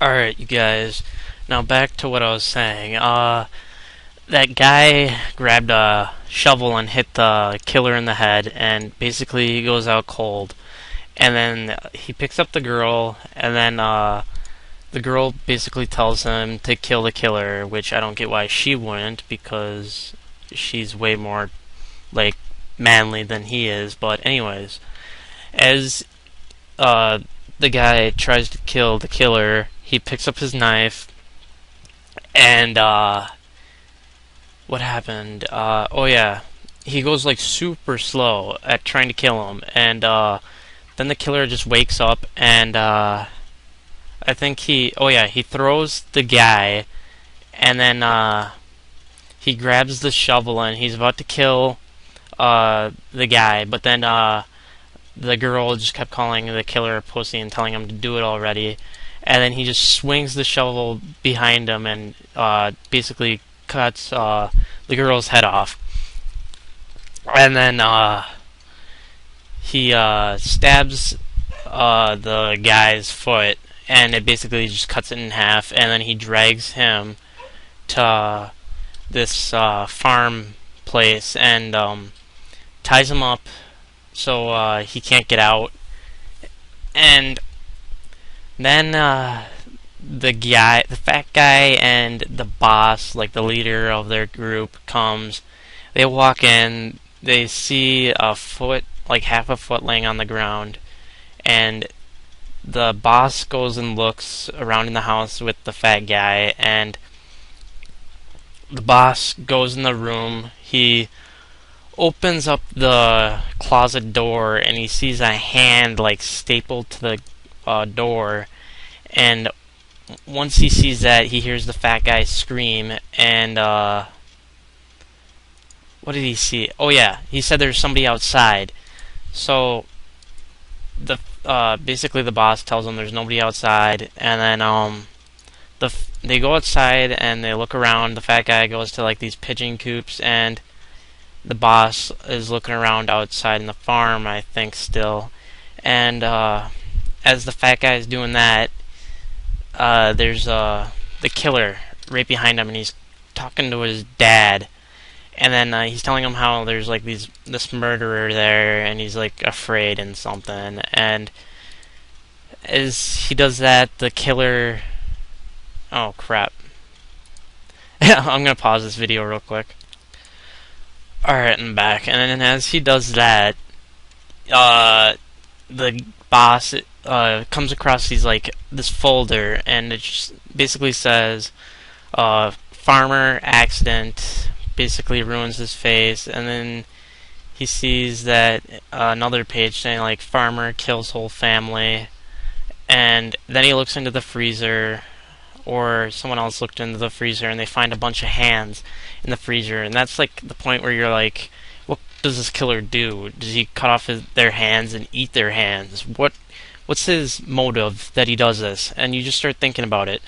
Alright, you guys. Now back to what I was saying. That guy grabbed a shovel and hit the killer in the head, and basically he goes out cold. And then he picks up the girl, and then the girl basically tells him to kill the killer, which I don't get why she wouldn't, because she's way more, like, manly than he is. But anyways, as the guy tries to kill the killer, he picks up his knife, and what happened? Oh yeah, he goes like super slow at trying to kill him, and then the killer just wakes up, and I think he throws the guy, and then he grabs the shovel and he's about to kill the guy, but then the girl just kept calling the killer a pussy and telling him to do it already. And then he just swings the shovel behind him and basically cuts the girl's head off. And then he stabs the guy's foot, and it basically just cuts it in half. And then he drags him to this farm place and ties him up so he can't get out. And then the fat guy and the boss, like the leader of their group, comes. They walk in, they see a foot, like half a foot laying on the ground, and the boss goes and looks around in the house with the fat guy, and the boss goes in the room. He opens up the closet door, and he sees a hand like stapled to the door, and once he sees that, he hears the fat guy scream, and what did he see? Oh yeah, he said there's somebody outside. So the basically the boss tells him there's nobody outside, and then they go outside and they look around. The fat guy goes to like these pigeon coops, and the boss is looking around outside in the farm, I think, still. And as the fat guy is doing that, there's the killer right behind him, and he's talking to his dad. And then he's telling him how there's like this murderer there, and he's like afraid and something. And as he does that, the killer... Oh crap. I'm gonna pause this video real quick. Alright, I'm back. And then as he does that, the boss comes across this folder, and it just basically says farmer accident, basically ruins his face. And then he sees that another page saying like farmer kills whole family, and then he looks into the freezer, or someone else looked into the freezer, and they find a bunch of hands in the freezer. And that's like the point where you're like, what does this killer do? Does he cut off their hands and eat their hands? What's his motive that he does this? And you just start thinking about it.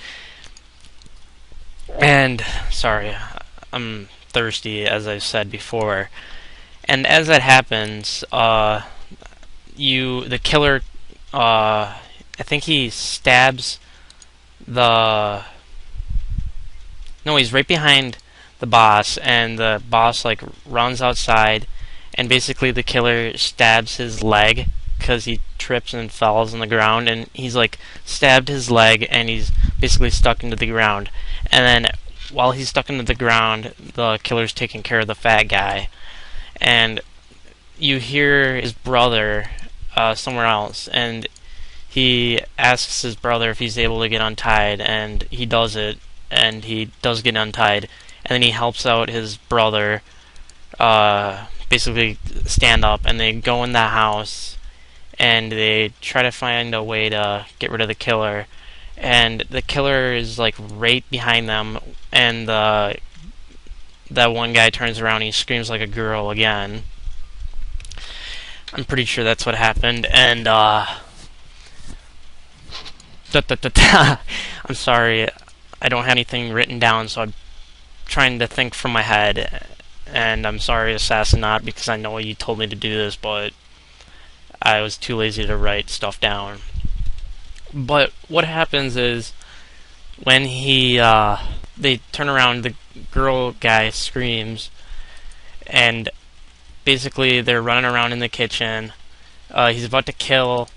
And sorry, I'm thirsty, as I've said before. And as that happens, the killer, I think he stabs no, he's right behind the boss, and the boss like runs outside, and basically the killer stabs his leg because he trips and falls on the ground, and he's like stabbed his leg, and he's basically stuck into the ground. And then while he's stuck into the ground, the killer's taking care of the fat guy, and you hear his brother somewhere else, and he asks his brother if he's able to get untied, and he does it, and he does get untied, and then he helps out his brother basically stand up, and they go in the house, and they try to find a way to get rid of the killer. And the killer is like right behind them, and that one guy turns around and he screams like a girl again. I'm pretty sure that's what happened. And I'm sorry, I don't have anything written down, so I'm trying to think from my head. And I'm sorry, Assassinat, because I know you told me to do this, but I was too lazy to write stuff down. But what happens is when they turn around, the girl guy screams, and basically they're running around in the kitchen. He's about to kill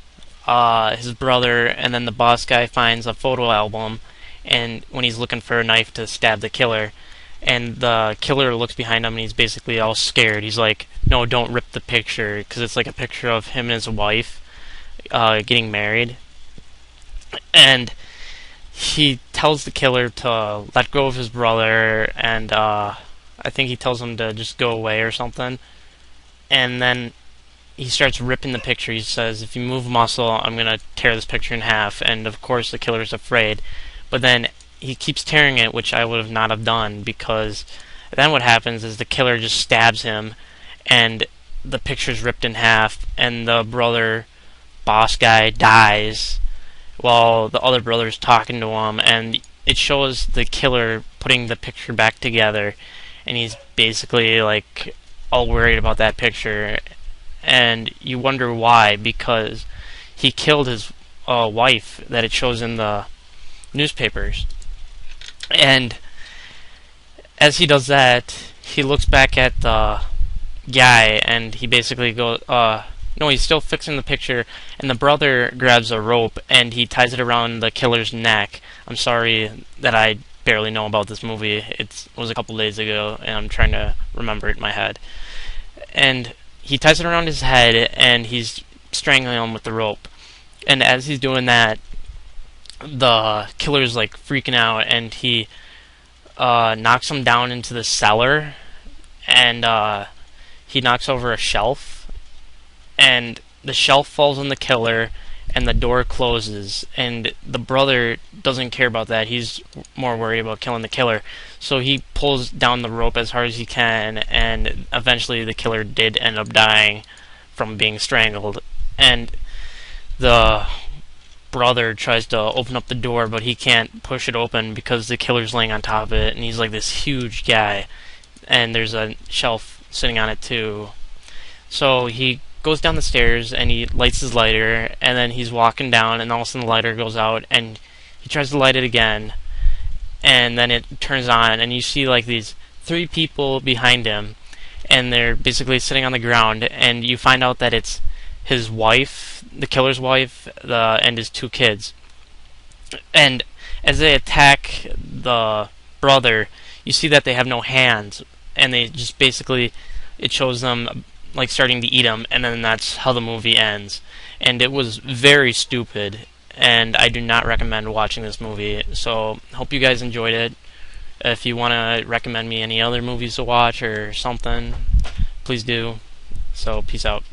his brother, and then the boss guy finds a photo album, and when he's looking for a knife to stab the killer, and the killer looks behind him, and he's basically all scared. He's like, "No, don't rip the picture," because it's like a picture of him and his wife getting married, and he tells the killer to let go of his brother, and I think he tells him to just go away or something, and then he starts ripping the picture. He says, "If you move a muscle, I'm going to tear this picture in half." And of course, the killer's afraid. But then he keeps tearing it, which I would have not have done, because then what happens is the killer just stabs him, and the picture's ripped in half, and the brother boss guy dies while the other brother's talking to him, and it shows the killer putting the picture back together, and he's basically like all worried about that picture, and you wonder why, because he killed his wife that it shows in the newspapers. And as he does that, he looks back at the guy, and he basically goes, no, he's still fixing the picture, and the brother grabs a rope, and he ties it around the killer's neck. I'm sorry that I barely know about this movie. It was a couple days ago, and I'm trying to remember it in my head. And he ties it around his head, and he's strangling him with the rope. And as he's doing that, the killer's like freaking out, and he knocks him down into the cellar, and he knocks over a shelf, and the shelf falls on the killer, and the door closes, and the brother doesn't care about that. He's more worried about killing the killer, so he pulls down the rope as hard as he can, and eventually the killer did end up dying from being strangled. And the brother tries to open up the door, but he can't push it open because the killer's laying on top of it, and he's like this huge guy, and there's a shelf sitting on it too. So he goes down the stairs, and he lights his lighter, and then he's walking down, and all of a sudden the lighter goes out, and he tries to light it again, and then it turns on, and you see like these 3 people behind him, and they're basically sitting on the ground, and you find out that it's his wife, the killer's wife, and his 2 kids. And as they attack the brother, you see that they have no hands, and they just basically, it shows them like starting to eat him, and then that's how the movie ends. And it was very stupid, and I do not recommend watching this movie. So hope you guys enjoyed it. If you want to recommend me any other movies to watch or something, please do. So peace out.